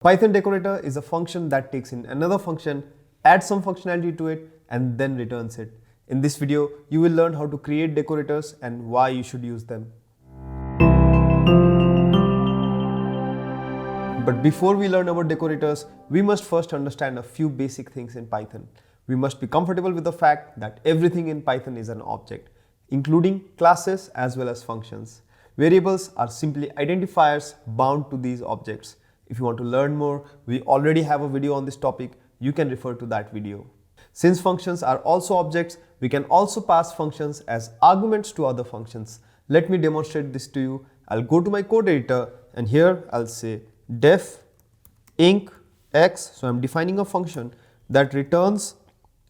Python decorator is a function that takes in another function, adds some functionality to it, and then returns it. In this video, you will learn how to create decorators and why you should use them. But before we learn about decorators, we must first understand a few basic things in Python. We must be comfortable with the fact that everything in Python is an object, including classes as well as functions. Variables are simply identifiers bound to these objects. If you want to learn more, we already have a video on this topic. You can refer to that video. Since functions are also objects, we can also pass functions as arguments to other functions. Let me demonstrate this to you. I'll go to my code editor and here I'll say def inc x. So I'm defining a function that returns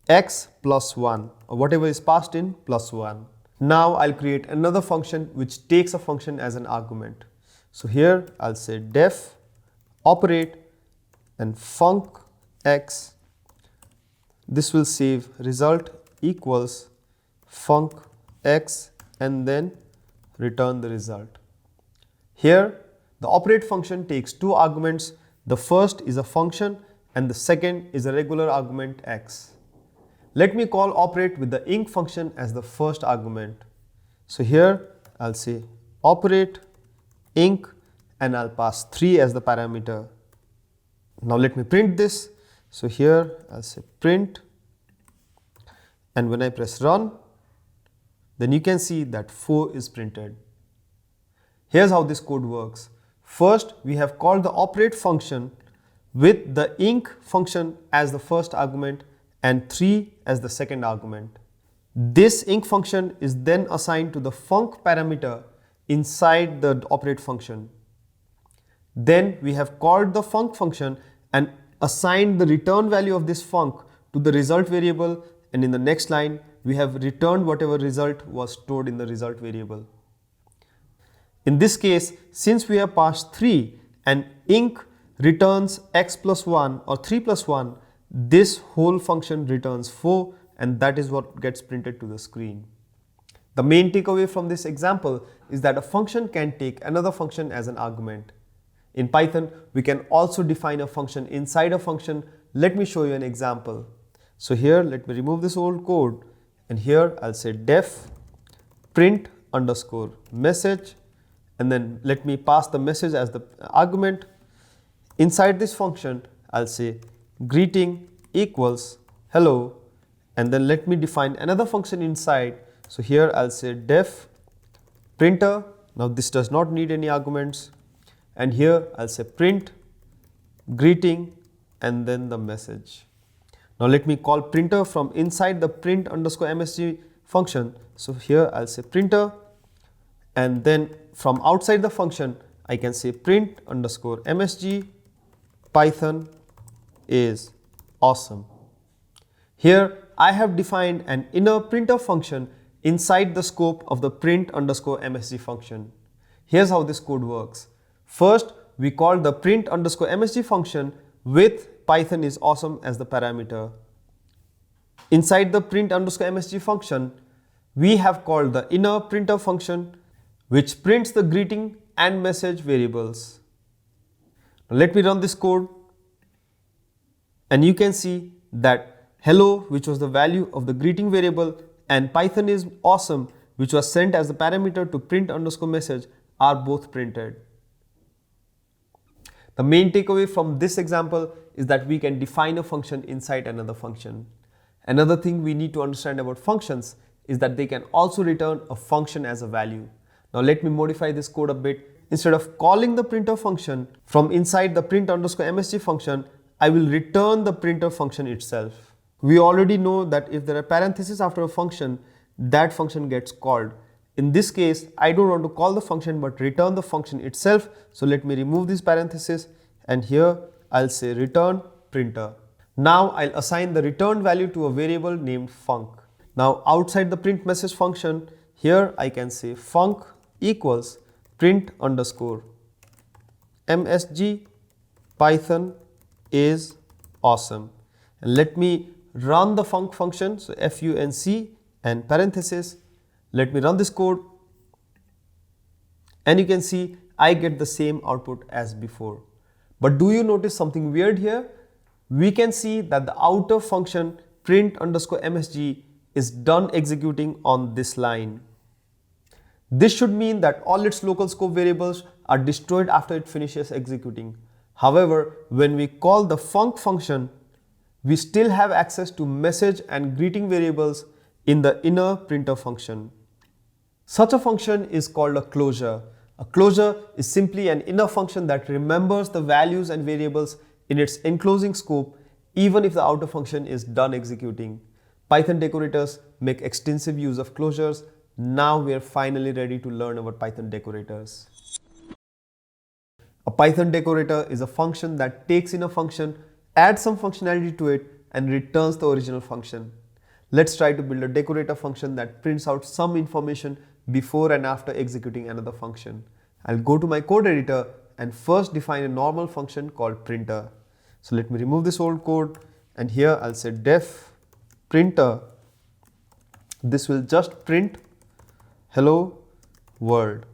x plus 1 or whatever is passed in plus 1. Now I'll create another function which takes a function as an argument. So here I'll say def operate and func x. This will save result equals func x and then return the result. Here the operate function takes two arguments. The first is a function and the second is a regular argument x. Let me call operate with the inc function as the first argument. So here I'll say operate inc and I'll pass 3 as the parameter. Now let me print this. So here I'll say print, and when I press run, then you can see that 4 is printed. Here's how this code works. First, we have called the operate function with the inc function as the first argument and 3 as the second argument. This inc function is then assigned to the func parameter inside the operate function. Then we have called the func function and assigned the return value of this func to the result variable, and in the next line we have returned whatever result was stored in the result variable. In this case, since we have passed 3 and inc returns x plus 1 or 3 plus 1, this whole function returns 4, and that is what gets printed to the screen. The main takeaway from this example is that a function can take another function as an argument. In Python, we can also define a function inside a function. Let me show you an example. So here, let me remove this old code, and here I'll say def print underscore message, and then let me pass the message as the argument. Inside this function, I'll say greeting equals hello, and then let me define another function inside. So here I'll say def printer. Now this does not need any arguments. And here I'll say print greeting and then the message. Now let me call printer from inside the print underscore msg function. So here I'll say printer, and then from outside the function I can say print underscore msg Python is awesome. Here I have defined an inner printer function inside the scope of the print underscore msg function. Here's how this code works. First, we call the print underscore msg function with Python is awesome as the parameter. Inside the print underscore msg function, we have called the inner printer function which prints the greeting and message variables. Now let me run this code, and you can see that hello, which was the value of the greeting variable, and Python is awesome, which was sent as the parameter to print underscore message, are both printed. The main takeaway from this example is that we can define a function inside another function. Another thing we need to understand about functions is that they can also return a function as a value. Now let me modify this code a bit. Instead of calling the printer function from inside the print underscore msg function, I will return the printer function itself. We already know that if there are parentheses after a function, that function gets called. In this case, I don't want to call the function but return the function itself. So let me remove these parentheses, and here I'll say return printer. Now I'll assign the return value to a variable named func. Now outside the print message function, here I can say func equals print underscore msg Python is awesome. And let me run the func function, so func and parenthesis. Let me run this code, and you can see I get the same output as before. But do you notice something weird here? We can see that the outer function print_msg is done executing on this line. This should mean that all its local scope variables are destroyed after it finishes executing. However, when we call the func function, we still have access to message and greeting variables in the inner printer function. Such a function is called a closure. A closure is simply an inner function that remembers the values and variables in its enclosing scope even if the outer function is done executing. Python decorators make extensive use of closures. Now we are finally ready to learn about Python decorators. A Python decorator is a function that takes in a function, adds some functionality to it, and returns the original function. Let's try to build a decorator function that prints out some information before and after executing another function. I'll go to my code editor and first define a normal function called printer. So let me remove this old code, and here I'll say def printer. This will just print hello world.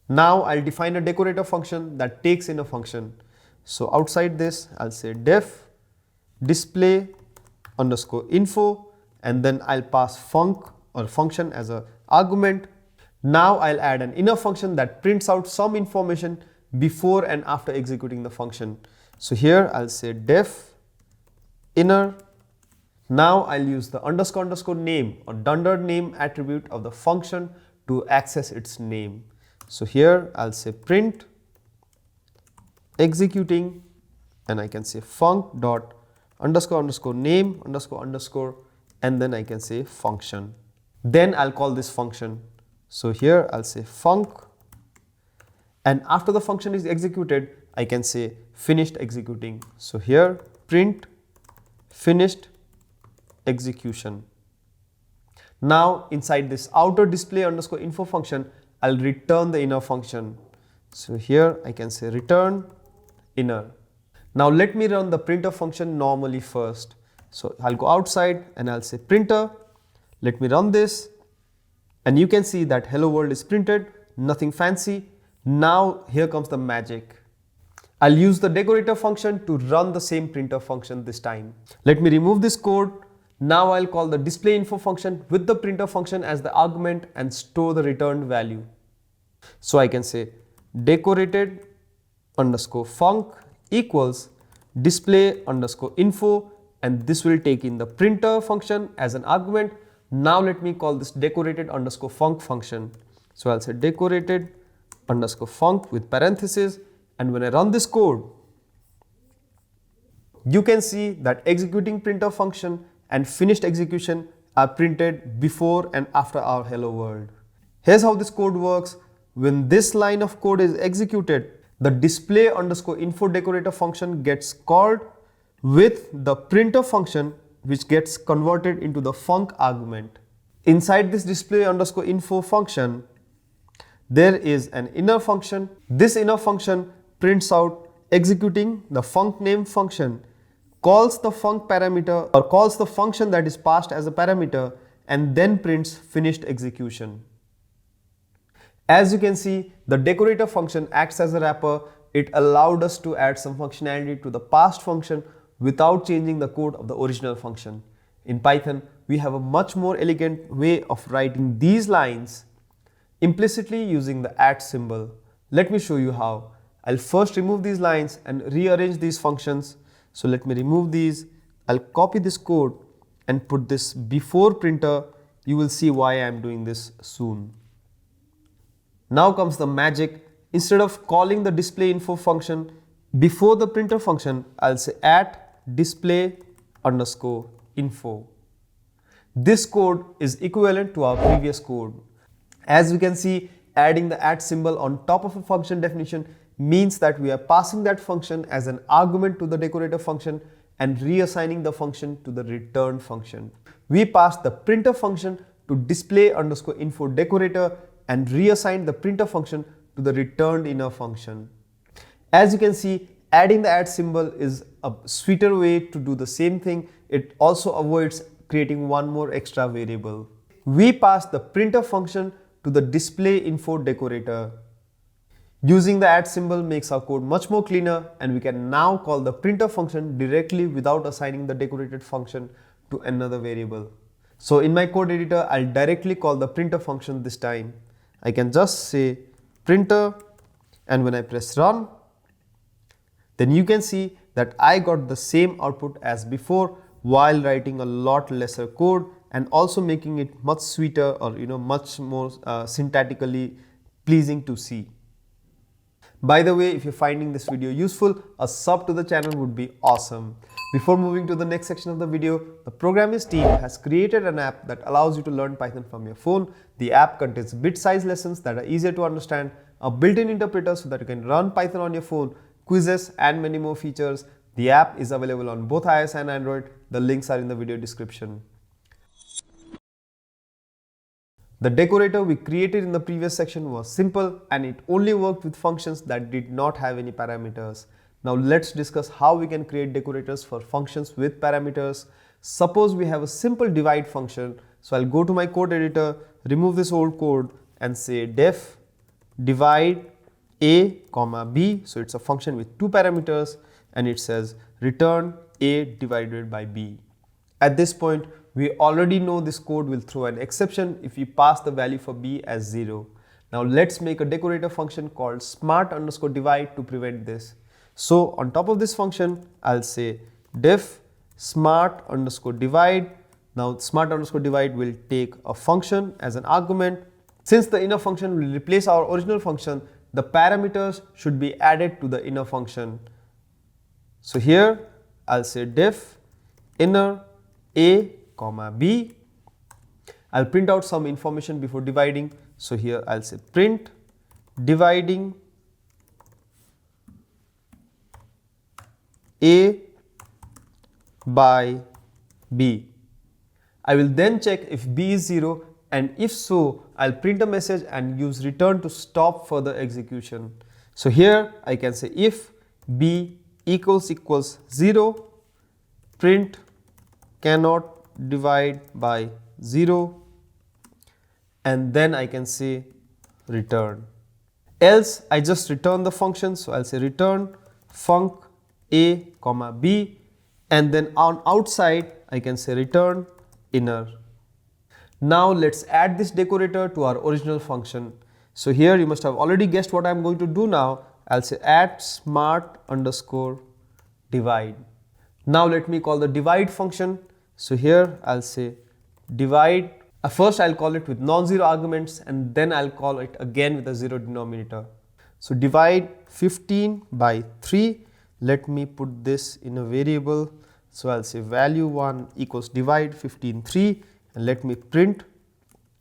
Now I'll define a decorator function that takes in a function. So outside this I'll say def display_info, and then I'll pass func or function as an argument. Now I'll add an inner function that prints out some information before and after executing the function. So here I'll say def inner. Now I'll use the __ name or dunder name attribute of the function to access its name. So here I'll say print executing, and I can say func dot __ name __, and then I can say function. Then I'll call this function. So here I'll say func, and after the function is executed, I can say finished executing. So here print finished execution. Now inside this outer display_info function, I'll return the inner function. So here I can say return inner. Now let me run the printer function normally first. So I'll go outside and I'll say printer. Let me run this, and you can see that hello world is printed, nothing fancy. Now here comes the magic. I'll use the decorator function to run the same printer function this time. Let me remove this code. Now I'll call the display_info function with the printer function as the argument and store the returned value. So I can say decorated_func equals display_info, and this will take in the printer function as an argument. Now let me call this decorated_func function. So I'll say decorated_func with parentheses, and when I run this code, you can see that executing printer function and finished execution are printed before and after our hello world. Here's how this code works. When this line of code is executed, the display_info decorator function gets called with the printer function, which gets converted into the func argument. Inside this display_info function, there is an inner function. This inner function prints out executing the func name function, calls the func parameter or calls the function that is passed as a parameter, and then prints finished execution. As you can see, the decorator function acts as a wrapper. It allowed us to add some functionality to the passed function without changing the code of the original function. In Python, we have a much more elegant way of writing these lines implicitly using the @ symbol. Let me show you how. I'll first remove these lines and rearrange these functions. So let me remove these. I'll copy this code and put this before printer. You will see why I am doing this soon. Now comes the magic. Instead of calling the display_info function before the printer function, I'll say @display_info. This code is equivalent to our previous code. As we can see, adding the @ symbol on top of a function definition means that we are passing that function as an argument to the decorator function and reassigning the function to the return function. We passed the printer function to display_info decorator and reassigned the printer function to the returned inner function. As you can see, adding the @ symbol is a sweeter way to do the same thing. It also avoids creating one more extra variable. We pass the printer function to the display_info decorator. Using the add symbol makes our code much more cleaner, and we can now call the printer function directly without assigning the decorated function to another variable. So in my code editor, I'll directly call the printer function this time. I can just say printer, and when I press run, then you can see that I got the same output as before while writing a lot lesser code and also making it much sweeter or much more syntactically pleasing to see. By the way, if you're finding this video useful, a sub to the channel would be awesome. Before moving to the next section of the video, the Programiz team has created an app that allows you to learn Python from your phone. The app contains bit-sized lessons that are easier to understand, a built-in interpreter so that you can run Python on your phone, quizzes and many more features. The app is available on both iOS and Android. The links are in the video description. The decorator we created in the previous section was simple and it only worked with functions that did not have any parameters. Now let's discuss how we can create decorators for functions with parameters. Suppose we have a simple divide function. So I'll go to my code editor, remove this old code and say def divide a comma b. So it's a function with two parameters and it says return a divided by b. At this point, we already know this code will throw an exception if we pass the value for b as 0. Now let's make a decorator function called smart_divide to prevent this. So on top of this function, I'll say def smart_divide. Now smart_divide will take a function as an argument. Since the inner function will replace our original function, the parameters should be added to the inner function. So here I'll say def inner a comma b. I'll print out some information before dividing. So here I'll say print dividing a by b. I will then check if b is 0 and if so, I'll print a message and use return to stop further execution. So here I can say if b equals 0, print cannot divide by 0 and then I can say return. Else I just return the function. So I'll say return func a comma b and then on outside I can say return inner. Now let's add this decorator to our original function. So here you must have already guessed what I'm going to do now. I'll say add smart_divide. Now let me call the divide function. So here I'll say divide. First I'll call it with non-zero arguments and then I'll call it again with a 0 denominator. So divide 15 by 3. Let me put this in a variable. So I'll say value 1 equals divide 15 3 and let me print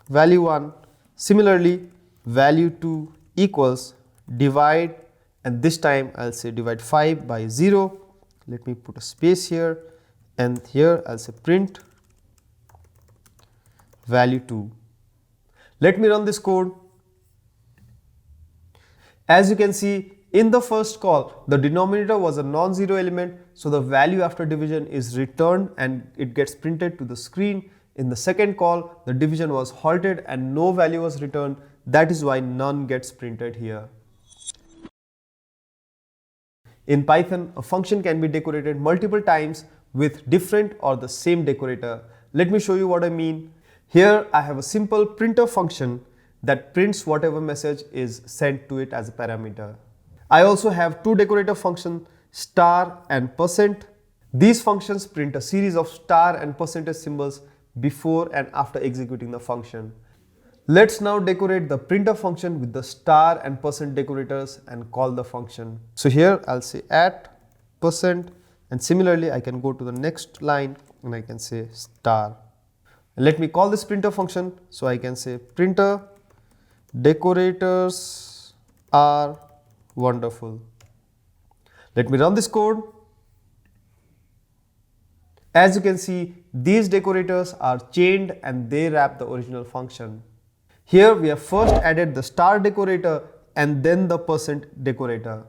value 1. Similarly value 2 equals divide and this time I'll say divide 5 by 0. Let me put a space here. And here I'll say print value 2. Let me run this code. As you can see, in the first call, the denominator was a non-zero element, so the value after division is returned and it gets printed to the screen. In the second call, the division was halted and no value was returned. That is why none gets printed here. In Python, a function can be decorated multiple times with different or the same decorator. Let me show you what I mean. Here I have a simple printer function that prints whatever message is sent to it as a parameter. I also have two decorator functions, star and %. These functions print a series of star and percentage symbols before and after executing the function. Let's now decorate the printer function with the star and % decorators and call the function. So here I'll say at % and similarly I can go to the next line and I can say star. And let me call this printer function. So I can say printer decorators are wonderful. Let me run this code. As you can see, these decorators are chained and they wrap the original function. Here we have first added the star decorator and then the % decorator.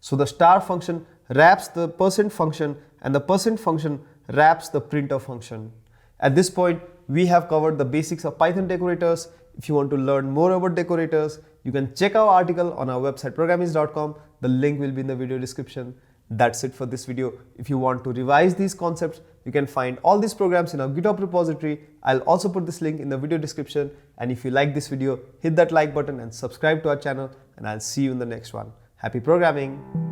So the star function wraps the % function and the % function wraps the printer function. At this point, we have covered the basics of Python decorators. If you want to learn more about decorators, you can check our article on our website programiz.com. The link will be in the video description. That's it for this video. If you want to revise these concepts, you can find all these programs in our GitHub repository. I'll also put this link in the video description. And if you like this video, hit that like button and subscribe to our channel, and I'll see you in the next one. Happy programming!